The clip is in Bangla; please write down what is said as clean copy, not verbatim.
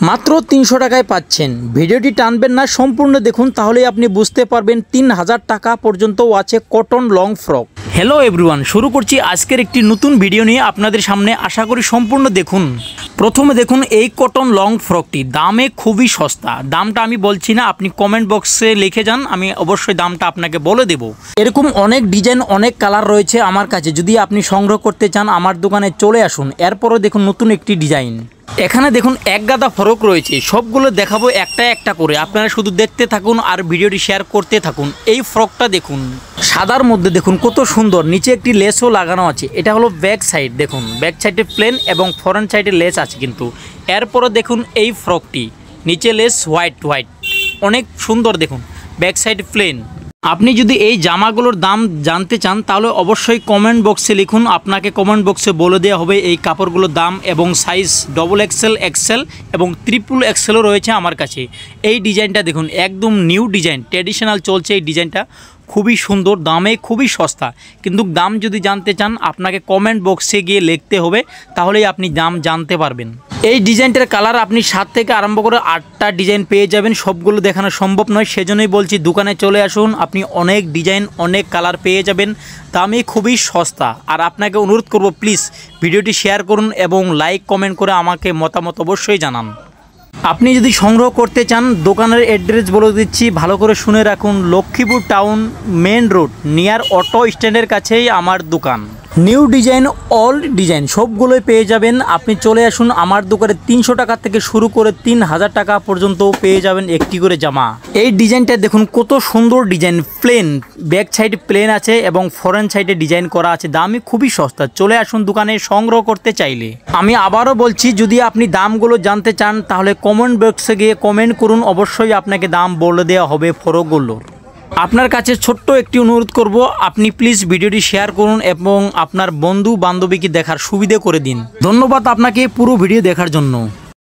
মাত্র ৩০০ টাকায় পাচ্ছেন। ভিডিওটি টানবেন না, সম্পূর্ণ দেখুন, তাহলেই আপনি বুঝতে পারবেন। ৩০০০ টাকা পর্যন্তও আছে cotton long frock. Hello everyone, শুরু করছি আজকের একটি নতুন ভিডিও নিয়ে আপনাদের সামনে। আশা করি সম্পূর্ণ দেখুন। প্রথমে দেখুন এই কটন লং ফ্রকটি দামে খুবই সস্তা। দামটা আমি বলছি না, আপনি কমেন্ট বক্সে লিখে যান, আমি অবশ্যই দামটা আপনাকে বলে দেব। এরকম অনেক ডিজাইন, অনেক কালার রয়েছে আমার কাছে। যদি আপনি সংগ্রহ করতে চান আমার দোকানে চলে আসুন। এরপরও দেখুন নতুন একটি ডিজাইন। এখানে দেখুন এক গাদা ফ্রক রয়েছে, সবগুলো দেখাবো একটা একটা করে। আপনারা শুধু দেখতে থাকুন আর ভিডিওটি শেয়ার করতে থাকুন। এই ফ্রকটা দেখুন, সাদার মধ্যে দেখুন কত সুন্দর, নিচে একটি লেসও লাগানো আছে। এটা হলো ব্যাক সাইড, দেখুন ব্যাক সাইডে প্লেন এবং ফ্রন্ট সাইডে লেস আছে কিন্তু। এরপরে দেখুন এই ফ্রকটি, নিচে লেস হোয়াইট হোয়াইট, অনেক সুন্দর। দেখুন ব্যাক সাইড প্লেন। আপনি যদি এই জামাগুলোর দাম জানতে চান তাহলে অবশ্যই কমেন্ট বক্সে লিখুন। আপনাকে কমেন্ট বক্সে বলে দেওয়া হবে এই কাপড়গুলোর দাম এবং সাইজ। ডবল এক্সেল, এক্সেল এবং ট্রিপল এক্সেলও রয়েছে আমার কাছে। এই ডিজাইনটা দেখুন, একদম নিউ ডিজাইন, ট্র্যাডিশনাল চলছে এই ডিজাইনটা। খুবই সুন্দর, দামে খুবই সস্তা। কিন্তু দাম যদি জানতে চান আপনাকে কমেন্ট বক্সে গিয়ে লিখতে হবে, তাহলেই আপনি দাম জানতে পারবেন। এই ডিজাইনটার কালার আপনি 7 থেকে আরম্ভ করে 8টা ডিজাইন পেয়ে যাবেন। সবগুলো দেখানো সম্ভব নয়, সেজন্যই বলছি দোকানে চলে আসুন। আপনি অনেক ডিজাইন, অনেক কালার পেয়ে যাবেন, দামে খুবই সস্তা। আর আপনাকে অনুরোধ করব, প্লিজ ভিডিওটি শেয়ার করুন এবং লাইক কমেন্ট করে আমাকে মতামত অবশ্যই জানান। আপনি যদি সংগ্রহ করতে চান, দোকানের অ্যাড্রেস বলে দিচ্ছি, ভালো করে শুনে রাখুন। Lakshmipur town main road near auto স্ট্যান্ডের কাছেই আমার দোকান। নিউ ডিজাইন, অল ডিজাইন সবগুলোই পেয়ে যাবেন। আপনি চলে আসুন আমার দোকানে। 300 টাকা থেকে শুরু করে 3000 টাকা পর্যন্ত পেয়ে যাবেন একটি করে জামা। এই ডিজাইনটা দেখুন কত সুন্দর ডিজাইন, প্লেন, ব্যাক সাইডে প্লেন আছে এবং ফ্রন্ট সাইডে ডিজাইন করা আছে। দামই খুবই সস্তা। চলে আসুন দোকানে সংগ্রহ করতে চাইলে। আমি আবারও বলছি, যদি আপনি দামগুলো জানতে চান তাহলে কমেন্ট বক্সে গিয়ে কমেন্ট করুন, অবশ্যই আপনাকে দাম বলে দেওয়া হবে ফ্রকগুলোর। আপনার কাছে ছোট্ট একটি অনুরোধ করব, আপনি প্লিজ ভিডিওটি শেয়ার করুন এবং আপনার বন্ধু বান্ধবীকে দেখার সুবিধা করে দিন। ধন্যবাদ আপনাকে পুরো ভিডিও দেখার জন্য।